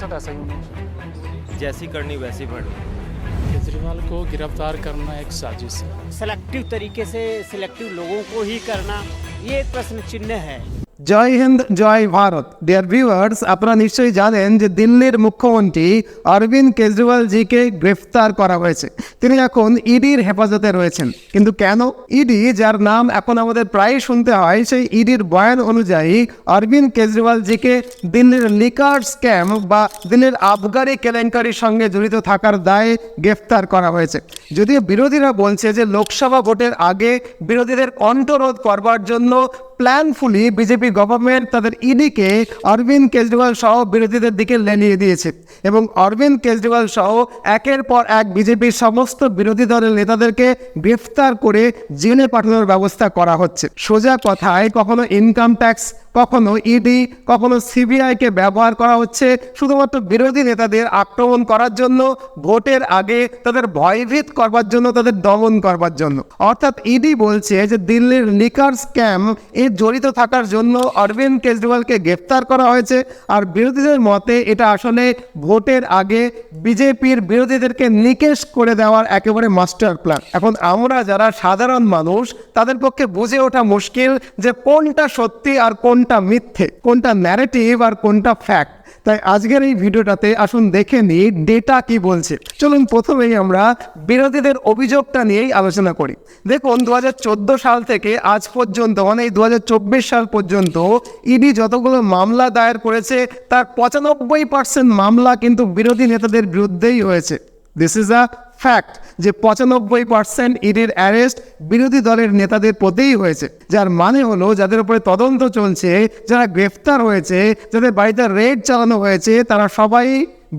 साथ ऐसा ही होना चाहिए। जैसी करनी वैसी भरनी। केजरीवाल को गिरफ्तार करना एक साजिश है। सेलेक्टिव तरीके से सिलेक्टिव लोगों को ही करना, ये एक प्रश्न चिन्ह है। জয় হিন্দ জয় ভারত। ডিয়ার ভিউয়ার্স, আপনারা নিশ্চয়ই জানেন যে দিল্লির মুখ্যমন্ত্রী অরবিন্দ কেজরিওয়ালজিকে গ্রেফতার করা হয়েছে। তিনি এখন ইডির হেফাজতে রয়েছেন। কিন্তু কেন? ইডি, যার নাম এখন আমাদের প্রায় শুনতে হয়, সেই ইডির বয়ান অনুযায়ী অরবিন্দ কেজরিওয়ালজিকে দিল্লির লিকার স্ক্যাম বা দিল্লির আবগারি কেলেঙ্কারির সঙ্গে জড়িত থাকার দায়ে গ্রেফতার করা হয়েছে। যদিও বিরোধীরা বলছে যে লোকসভা ভোটের আগে বিরোধীদের কণ্ঠরোধ করবার জন্য প্ল্যানফুলি বিজেপি গভর্নমেন্ট তাদের ইডিকে অরবিন্দ কেজরিওয়াল সহ বিরোধীদের দিকে লেলিয়ে দিয়েছে এবং অরবিন্দ কেজরিওয়াল সহ একের পর এক বিজেপির সমস্ত বিরোধী দলের নেতাদেরকে গ্রেফতার করে জেলে পাঠানোর ব্যবস্থা করা হচ্ছে। সোজা কথায়, কখনো ইনকাম ট্যাক্স, কখনো ইডি, কখনো সিবিআইকে ব্যবহার করা হচ্ছে শুধুমাত্র বিরোধী নেতাদের আক্রমণ করার জন্য, ভোটের আগে তাদের ভয়ভীত করবার জন্য, তাদের দমন করবার জন্য। অর্থাৎ ইডি বলছে যে দিল্লির লিকার স্ক্যাম এ জড়িত থাকার জন্য অরবিন্দ কেজরিওয়ালকে গ্রেফতার করা হয়েছে। আর বিরোধীদের মতে এটা আসলে ভোটের আগে বিজেপির বিরোধীদেরকে নিকেশ করে দেওয়ার একেবারে মাস্টার প্ল্যান। এখন আমরা যারা সাধারণ মানুষ, তাদের পক্ষে বুঝে ওঠা মুশকিল যে কোনটা সত্যি আর কোনটা মিথ্যে, কোনটা ন্যারেটিভ আর কোনটা ফ্যাক্ট। তাই আজকের এই ভিডিওটাতে আসুন দেখে নিই ডেটা কি বলছে। চলুন প্রথমেই আমরা বিরোধীদের অভিযোগটা নিয়েই আলোচনা করি। দেখুন, 2014 সাল থেকে আজ পর্যন্ত, মানে এই 2024 সাল পর্যন্ত ইডি যতগুলো মামলা দায়ের করেছে তার 95% মামলা কিন্তু বিরোধী নেতাদের বিরুদ্ধেই হয়েছে। দিস ইজ আ ফ্যাক্ট যে 95% ইডির অ্যারেস্ট বিরোধী দলের নেতাদের প্রতিই হয়েছে। যার মানে হলো যাদের উপরে তদন্ত চলছে, যারা গ্রেফতার হয়েছে, যাদের বাড়িতে রেড চালানো হয়েছে, তারা সবাই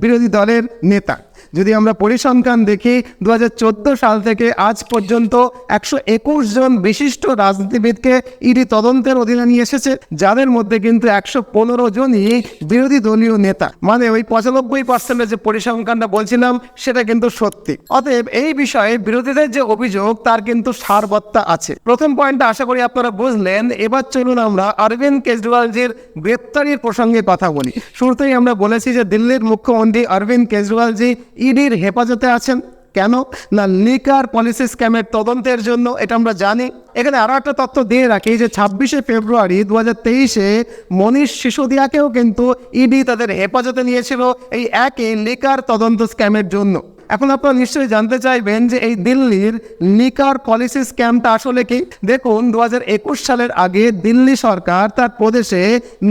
বিরোধী দলের নেতা। যদি আমরা পরিসংখ্যান দেখি, 2014 সাল থেকে আজ পর্যন্ত 121 জন বিশিষ্ট রাজনীতিবিদকে ইডি তদন্তের অধীনে নিয়ে এসেছে, যাদের মধ্যে কিন্তু 115 জনই বিরোধী দলীয় নেতা। মানে ওই 95% যে পরিসংখ্যানটা বলছিলাম সেটা কিন্তু সত্যি। অতএব এই বিষয়ে বিরোধীদের যে অভিযোগ তার কিন্তু সারবত্তা আছে। প্রথম পয়েন্টটা আশা করি আপনারা বুঝলেন। এবার চলুন আমরা অরবিন্দ কেজরিওয়ালজির গ্রেপ্তারির প্রসঙ্গে কথা বলি। শুরুতেই আমরা বলেছি যে দিল্লির মুখ্যমন্ত্রী অরবিন্দ কেজরিওয়ালজি ইডির হেফাজতে আছেন। কেন? না, লিকার পলিসি স্ক্যামের তদন্তের জন্য। এটা আমরা জানি। এখানে আরও একটা তথ্য দিয়ে রাখি যে 26শে ফেব্রুয়ারি 2023-এ মনীষ সিসোদিয়াকেও কিন্তু ইডি তাদের হেফাজতে নিয়েছিল এই একই লিকার তদন্ত স্ক্যামের জন্য। এখন আপনারা নিশ্চয়ই জানতে চাইবেন যে এই দিল্লির লিকার পলিসি স্ক্যামটা আসলে কি। দেখুন, 2021 সালের আগে দিল্লি সরকার তার প্রদেশে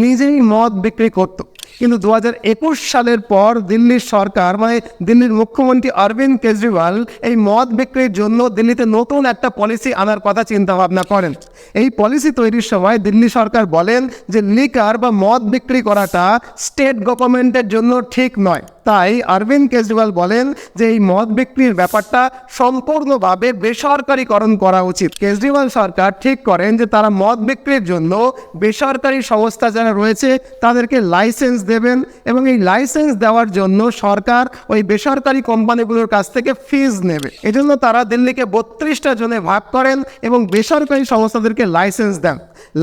নিজেই মদ বিক্রি করত। কিন্তু 2021 সালের পর দিল্লির সরকার, মানে দিল্লির মুখ্যমন্ত্রী অরবিন্দ কেজরিওয়াল এই মদ বিক্রির জন্য দিল্লিতে নতুন একটা পলিসি আনার কথা চিন্তা ভাবনা করেন। এই পলিসি তৈরির সময় দিল্লি সরকার বলেন যে লিকার বা মদ বিক্রি করাটা স্টেট গভর্নমেন্টের জন্য ঠিক নয়। তাই অরবিন্দ কেজরিওয়াল বলেন যে এই মদ বিক্রির ব্যাপারটা সম্পূর্ণভাবে বেসরকারিকরণ করা উচিত। কেজরিওয়াল সরকার ঠিক করেন যে তারা মদ বিক্রির জন্য বেসরকারি সংস্থা যারা রয়েছে তাদেরকে লাইসেন্স দেবেন এবং এই লাইসেন্স দেওয়ার জন্য সরকার ওই বেসরকারি কোম্পানিগুলোর কাছ থেকে ফিজ নেবে। এজন্য তারা দিল্লিকে 32টা জোনে ভাগ করেন এবং বেসরকারি সংস্থাদেরকে লাইসেন্স দেন।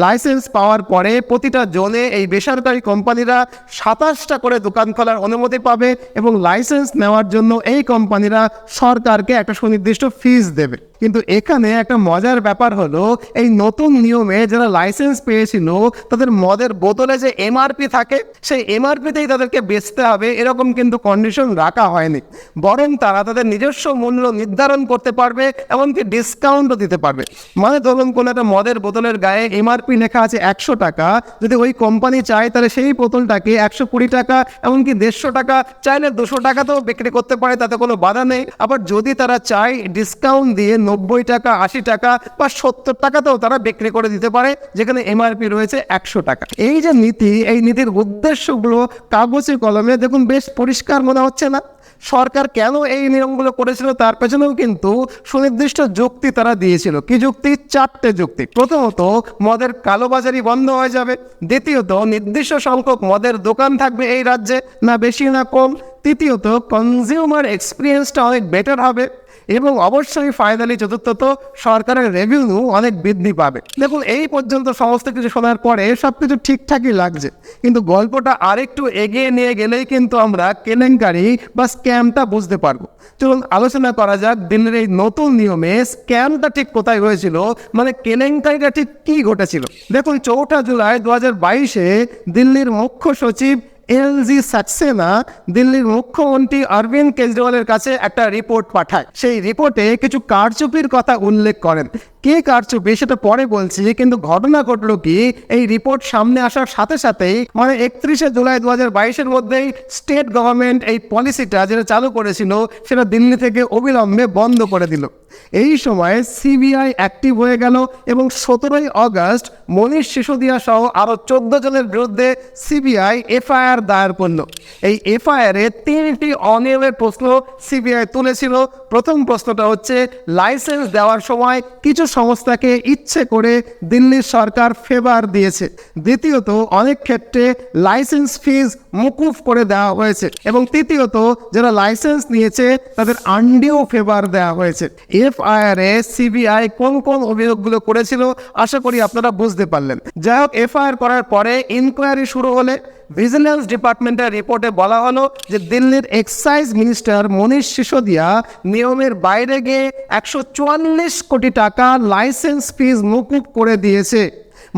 লাইসেন্স পাওয়ার পরে প্রতিটা জোনে এই বেসরকারি কোম্পানিরা 27টা করে দোকান খোলার অনুমতি পাবে এবং লাইসেন্স নেওয়ার জন্য এই কোম্পানিরা সরকারকে একটা সুনির্দিষ্ট ফিস দেবে। কিন্তু এখানে একটা মজার ব্যাপার হলো, এই নতুন নিয়মে যারা লাইসেন্স পেয়েছিল তাদের মদের বোতলে যে এমআরপি থাকে, সেই এমআরপিতেই তাদেরকে বেচতে হবে এরকম কিন্তু কন্ডিশন রাখা হয়নি। বরং তারা তাদের নিজস্ব মূল্য নির্ধারণ করতে পারবে, এমনকি ডিসকাউন্টও দিতে পারবে। মানে ধরুন কোনো একটা মদের বোতলের গায়ে এমআরপি লেখা আছে 100 টাকা, যদি ওই কোম্পানি চায় তাহলে সেই বোতলটাকে 120 টাকা, এমনকি 150 টাকা, চাইলে 200 টাকাতেও বিক্রি করতে পারে, তাতে কোনো বাধা নেই। আবার যদি তারা চায় ডিসকাউন্ট দিয়ে 90 টাকা, 80 টাকা বা 70 টাকাতেও তারা বিক্রি করে দিতে পারে, যেখানে এমআরপি রয়েছে 100 টাকা। এই যে নীতি, এই নীতির উদ্দেশ্যগুলো কাগজে কলমে দেখুন বেশ পরিষ্কার মনে হচ্ছে না? সরকার কেন এই নিয়মগুলো করেছিল তার পেছনেও কিন্তু সুনির্দিষ্ট যুক্তি তারা দিয়েছিল। কি যুক্তি? 4টে যুক্তি। প্রথমত, মদের কালোবাজারি বন্ধ হয়ে যাবে। দ্বিতীয়ত, নির্দিষ্ট সংখ্যক মদের দোকান থাকবে এই রাজ্যে, না বেশি না কম। তৃতীয়ত, কনজিউমার এক্সপিরিয়েন্সটা অনেক বেটার হবে। এবং অবশ্যই ফাইনালি চতুর্থত সরকারের রেভিনিউ অনেক বৃদ্ধি পাবে। দেখুন, এই পর্যন্ত সমস্ত কিছু শোনার পরে সবকিছু ঠিকঠাকই লাগছে, কিন্তু গল্পটা আরেকটু এগিয়ে নিয়ে গেলেই কিন্তু আমরা কেলেঙ্কারি বা স্ক্যামটা বুঝতে পারবো। চলুন আলোচনা করা যাক দিল্লির এই নতুন নিয়মে স্ক্যামটা ঠিক কোথায় হয়েছিল, মানে কেলেঙ্কারিটা ঠিক কি ঘটেছিল। দেখুন, 4 জুলাই 2022-এ দিল্লির মুখ্য সচিব LG সাক্সেনা দিল্লির মুখ্যমন্ত্রী অরবিন্দ কেজরিওয়ালের কাছে একটা রিপোর্ট পাঠায়। সেই রিপোর্টে কিছু কারচুপির কথা উল্লেখ করেন। কে কারচুপি সেটা পরে বলছি, কিন্তু ঘটনা ঘটলো কি, এই রিপোর্ট সামনে আসার সাথে সাথেই মানে 31 জুলাই 2022-এর মধ্যেই স্টেট গভর্নমেন্ট এই পলিসিটা যেটা চালু করেছিল সেটা দিল্লি থেকে অবিলম্বে বন্ধ করে দিল। এই সময় সিবিআই অ্যাক্টিভ হয়ে গেল এবং 17 আগস্ট মনীষ সিসোদিয়া সহ আরও 14 জনের বিরুদ্ধে সিবিআই এফআইআর দায়ের করল। এই এফআইআরে 3টি অনিয়মের প্রশ্ন সিবিআই তুলেছিল। প্রথম প্রশ্নটা হচ্ছে, লাইসেন্স দেওয়ার সময় কিছু সংস্থাকে ইচ্ছে করে দিল্লির সরকার ফেভার দিয়েছে। দ্বিতীয়ত, অনেক ক্ষেত্রে লাইসেন্স ফিজ মুকুব করে দেওয়া হয়েছে। এবং তৃতীয়ত, যারা লাইসেন্স নিয়েছে তাদের আন্ডিও ফেভার দেওয়া হয়েছে। এফআইআরে সিবিআই কোন কোন অভিযোগগুলো করেছিল আশা করি আপনারা বুঝতে পারলেন। যাই হোক, এফআইআর করার পরে ইনকোয়ারি শুরু হলে ভিজিলেন্স ডিপার্টমেন্টের রিপোর্টে বলা হলো যে দিল্লির এক্সাইজ মিনিস্টার মনীষ সিসোদিয়া নিয়মের বাইরে গিয়ে 144 কোটি টাকা লাইসেন্স ফিজ মুকুব করে দিয়েছে।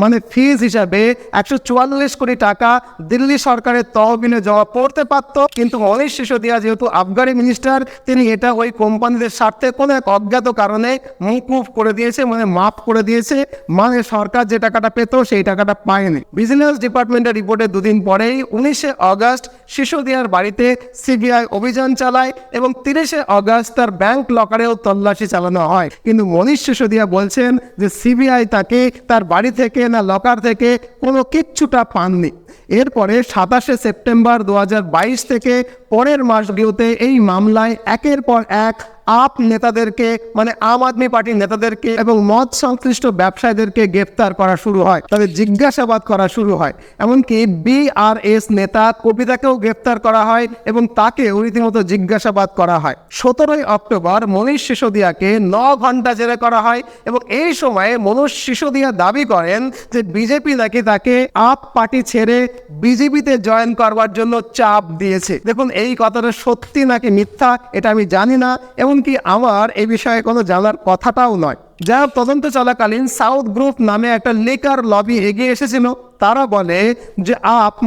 মানে ফিজ হিসাবে 144 কোটি টাকা দিল্লি সরকারের তহবিলে জমা পড়তে পারত, কিন্তু মনীষ সিসোদিয়া যেহেতু আবগারি মিনিস্টার, তিনি এটা ওই কোম্পানিদের স্বার্থে কোনো এক অজ্ঞাত কারণে মুকুব করে দিয়েছে, মানে মাফ করে দিয়েছে। মানে সরকার যে টাকাটা পেত সেই টাকাটা পায়নি। ভিজিলেন্স ডিপার্টমেন্টের রিপোর্টে 2 দিন পরেই 19 আগস্ট সিসোদিয়ার বাড়িতে সিবিআই অভিযান চালায় এবং 30 আগস্ট তার ব্যাংক লকারেও তল্লাশি চালানো হয়। কিন্তু মনীষ সিসোদিয়া বলছেন যে সিবিআই তাকে তার বাড়ি থেকে না লকার থেকে কোনো কিচ্ছুটা পাননি। এরপরে 27 সেপ্টেম্বর 2022 থেকে পরের মাসগুলোতে এই মামলায় একের পর এক আপ নেতাদেরকে মানে আম আদমি পার্টির নেতাদেরকে এবং মদ সংশ্লিষ্ট ব্যবসায়ীদেরকে গ্রেফতার করা শুরু হয়, তাদের জিজ্ঞাসাবাদ করা শুরু হয়। এমনকি BRS নেতা কবিতাকেও গ্রেফতার করা হয় এবং তাকে রীতিমতো জিজ্ঞাসাবাদ করা হয়। 17 অক্টোবর মনীষ সিসোদিয়াকে 9 ঘন্টা জেরা করা হয় এবং এই সময়ে মনীষ সিসোদিয়া দাবি করেন যে বিজেপি নাকি তাকে আপ পার্টি ছেড়ে বিজেপিতে জয়েন করবার জন্য চাপ দিয়েছে। দেখুন, এই কথাটা সত্যি নাকি মিথ্যা এটা আমি জানি না, এমনকি আমার এই বিষয়ে কোনো জানার কথাটাও নয়। যা তদন্ত চলাকালীন সাউথ গ্রুপ নামে একটা লিকার লবি এগিয়ে এসেছিল। তারা বলে যে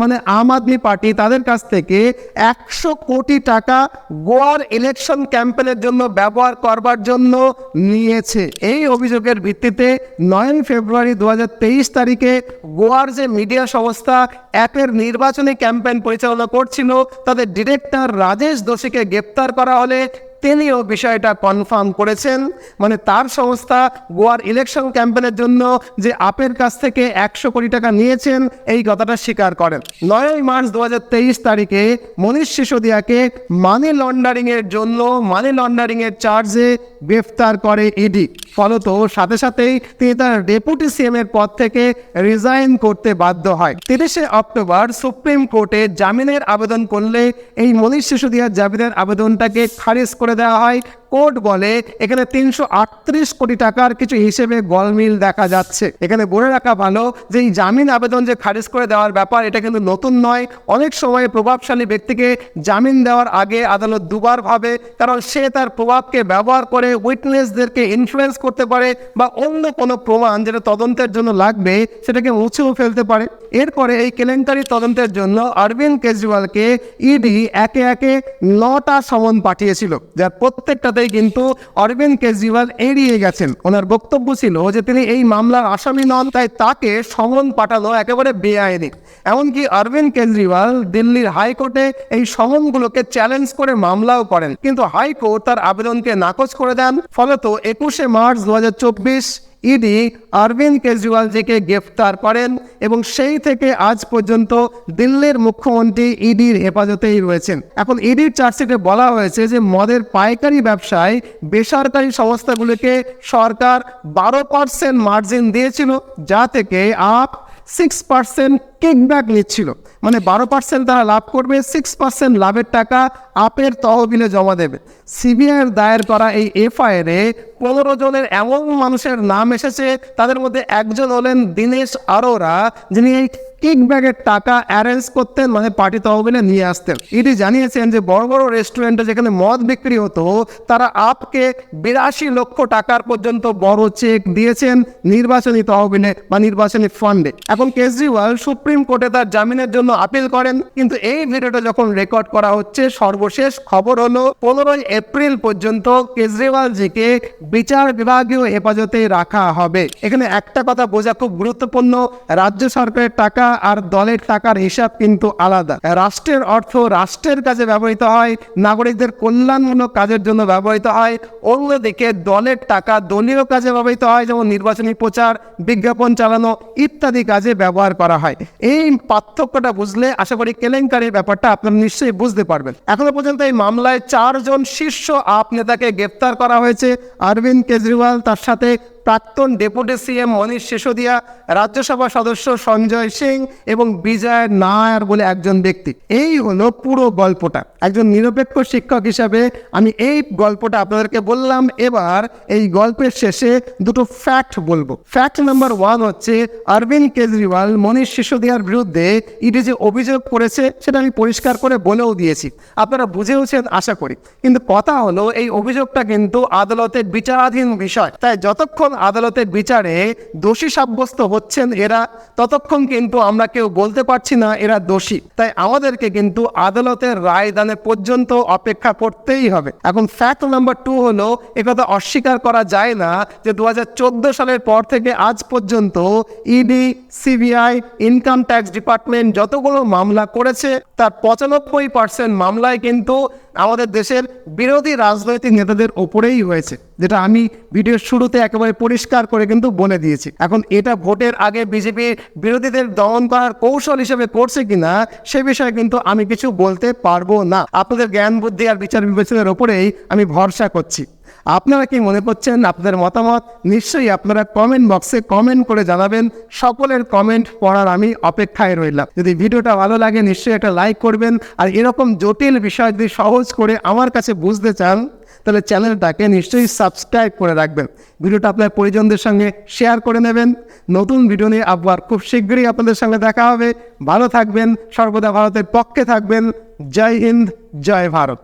মানে আম আদমি পার্টি তাদের কাছ থেকে 100 কোটি টাকা গোয়ার ইলেকশন ক্যাম্পেনের জন্য ব্যবহার করবার জন্য নিয়েছে। এই অভিযোগের ভিত্তিতে 9 ফেব্রুয়ারি 2023 তারিখে গোয়ার যে মিডিয়া সংস্থা অ্যাপের নির্বাচনী ক্যাম্পেইন পরিচালনা করছিল তাদের ডিরেক্টর রাজেশ দোষীকে গ্রেপ্তার করা হলে তিনিও বিষয়টা কনফার্ম করেছেন। মানে তার সংস্থা গোয়ার ইলেকশন ক্যাম্পেনের জন্য যে আপের কাছ থেকে 100 কোটি টাকা নিয়েছেন এই কথাটা স্বীকার করেন। 9 মার্চ 2023 তারিখে মনীষ সিসোদিয়াকে মানি লন্ডারিং এর চার্জে গ্রেফতার করে ইডি। ফলত সাথে সাথেই তিনি তার ডেপুটি সিএম এর পদ থেকে রিজাইন করতে বাধ্য হয়। 30 অক্টোবর সুপ্রিম কোর্টে জামিনের আবেদন করলে এই মনীষ সিসোদিয়ার জামিনের আবেদনটাকে খারিজ করে দেওয়া হয়। কোর্ট বলে এখানে 338 কোটি টাকার কিছু হিসেবে গলমিল দেখা যাচ্ছে। এখানে বলে রাখা ভালো যে এই জামিন আবেদন যে খারিজ করে দেওয়ার ব্যাপার এটা কিন্তু নতুন নয়। অনেক সময় প্রভাবশালী ব্যক্তিকে জামিন দেওয়ার আগে আদালত দুবার ভাবে, কারণ সে তার প্রভাবকে ব্যবহার করে উইটনেসদেরকে ইনফ্লুয়েন্স করতে পারে বা অন্য কোনো প্রমাণ যেটা তদন্তের জন্য লাগবে সেটাকে মুছেও ফেলতে পারে। এরপরে এই কেলেঙ্কারি তদন্তের জন্য অরবিন্দ কেজরিওয়ালকে ইডি একে একে 9টা সমন পাঠিয়েছিল, যার প্রত্যেকটাতেই কিন্তু অরবিন্দ কেজরিওয়াল এড়িয়ে গেছেন। ওনার বক্তব্য ছিল যে তিনি এই মামলার আসামি নন, তাই তাকে সমন পাঠানো একেবারে বেআইনি। এমনকি অরবিন্দ কেজরিওয়াল দিল্লির হাইকোর্টে এই সমনগুলোকে চ্যালেঞ্জ করে মামলাও করেন, কিন্তু হাইকোর্ট তার আবেদনকে নাকচ করে দেন। ফলত 21 মার্চ 2024 ইডি অরবিন্দ কেজরিওয়ালজিকে গ্রেফতার করেন এবং সেই থেকে আজ পর্যন্ত দিল্লির মুখ্যমন্ত্রী ইডির হেফাজতেই রয়েছেন। এখন ইডির চার্জশিটে বলা হয়েছে যে মদের পাইকারি ব্যবসায় বেসরকারি সংস্থাগুলোকে সরকার 12% মার্জিন দিয়েছিল, যা থেকে আপ 6% কিকব্যাক নিচ্ছিল, মানে 12% তারা লাভ করবে, 6% লাভের টাকা আপের তহবিলে জমা দেবে। সিবিআইয়ের দায়ের করা এই এফআইআরে 15 জনের এমন মানুষের নাম এসেছে, তাদের মধ্যে একজন হলেন দীনেশ আরোরা, যিনি এই কিকব্যাকের টাকা অ্যারেঞ্জ করতেন, মানে পার্টি তহবিলে নিয়ে আসতেন। ইডি জানিয়েছেন যে বড় বড় রেস্টুরেন্টে যেখানে মদ বিক্রি হতো, তারা আপকে 82 লক্ষ টাকার পর্যন্ত বড় চেক দিয়েছেন নির্বাচনী তহবিলে বা নির্বাচনী ফান্ডে। এখন কেজরিওয়াল সুপ্রিম কোর্টে তার জামিনের জন্য আপিল করেন, কিন্তু এই ভিডিওটা যখন রেকর্ড করা হচ্ছে, সর্বশেষ খবর হলো 15 এপ্রিল পর্যন্ত কেজরিওয়ালজিকে বিচার বিভাগীয় হেফাজতে রাখা হবে। এখানে একটা কথা বোঝা খুব গুরুত্বপূর্ণ, রাজ্য সরকারের টাকা আর দলের টাকার হিসাব কিন্তু আলাদা। রাষ্ট্রের অর্থ রাষ্ট্রের কাজে ব্যবহৃত হয়, নাগরিকদের কল্যাণমূলক কাজের জন্য ব্যবহৃত হয়। অন্যদিকে দলের টাকা দলীয় কাজে ব্যবহৃত হয়, যেমন নির্বাচনী প্রচার, বিজ্ঞাপন চালানো ইত্যাদি কাজে ব্যবহার করা হয়। এই পার্থক্যটা বুঝলে আশা করি কেলেঙ্কারির ব্যাপারটা আপনারা নিশ্চয়ই বুঝতে পারবেন। এখনো পর্যন্ত এই মামলায় 4 জন শীর্ষ আপ নেতাকে গ্রেপ্তার করা হয়েছে। অরবিন্দ কেজরিওয়াল, তার সাথে প্রাক্তন ডেপুটি সিএম মনীষ সিসোদিয়া, রাজ্যসভা সদস্য সঞ্জয় সিং এবং বিজয় নায়ার বলে একজন ব্যক্তি। এই হলো পুরো গল্পটা। একজন নিরপেক্ষ শিক্ষক হিসাবে আমি এই গল্পটা আপনাদেরকে বললাম। এবার এই গল্পের শেষে দুটো ফ্যাক্ট বলবো। ফ্যাক্ট নাম্বার 1 হচ্ছে, অরবিন্দ কেজরিওয়াল মনীষ সিসোদিয়ার বিরুদ্ধে ইডি যে অভিযোগ করেছে সেটা আমি পরিষ্কার করে বলেও দিয়েছি, আপনারা বুঝেওছেন আশা করি। কিন্তু কথা হলো, এই অভিযোগটা কিন্তু আদালতের বিচারাধীন বিষয়। তাই যতক্ষণ আদালতের বিচারে দোষী সাব্যস্ত হচ্ছেন এরা, ততক্ষণ কিন্তু আমরা কেউ বলতে পারছি না এরা দোষী। তাই আমাদেরকে কিন্তু আদালতের রায় দানে পর্যন্ত অপেক্ষা করতেই হবে। এখন ফ্যাক্ট নাম্বার 2 হলো, একথা অস্বীকার করা যায় না যে 2014 সালের পর থেকে আজ পর্যন্ত ED, CBI, income tax department যতগুলো মামলা করেছে, তার 95% মামলায় কিন্তু আমাদের দেশের বিরোধী রাজনৈতিক নেতাদের ওপরেই হয়েছে, যেটা আমি ভিডিওর শুরুতে একেবারে পরিষ্কার করে কিন্তু বলে দিয়েছি। এখন এটা ভোটের আগে বিজেপি বিরোধীদের দমন করার কৌশল হিসেবে করছে কিনা সে বিষয়ে কিন্তু আমি কিছু বলতে পারবো না। আপনাদের জ্ঞান বুদ্ধি আর বিচার বিবেচনার ওপরেই আমি ভরসা করছি। আপনারা কি মনে করছেন? আপনাদের মতামত নিশ্চয়ই আপনারা কমেন্ট বক্সে কমেন্ট করে জানাবেন। সকলের কমেন্ট পড়ার আমি অপেক্ষায় রইলাম। যদি ভিডিওটা ভালো লাগে নিশ্চয়ই একটা লাইক করবেন, আর এরকম জটিল বিষয় যদি সহজ করে আমার কাছে বুঝতে চান তাহলে চ্যানেলটাকে নিশ্চয়ই সাবস্ক্রাইব করে রাখবেন। ভিডিওটা আপনার পরিজনদের সঙ্গে শেয়ার করে নেবেন। নতুন ভিডিও নিয়ে আবার খুব শীঘ্রই আপনাদের সঙ্গে দেখা হবে। ভালো থাকবেন, সর্বদা ভারতের পক্ষে থাকবেন। জয় হিন্দ, জয় ভারত।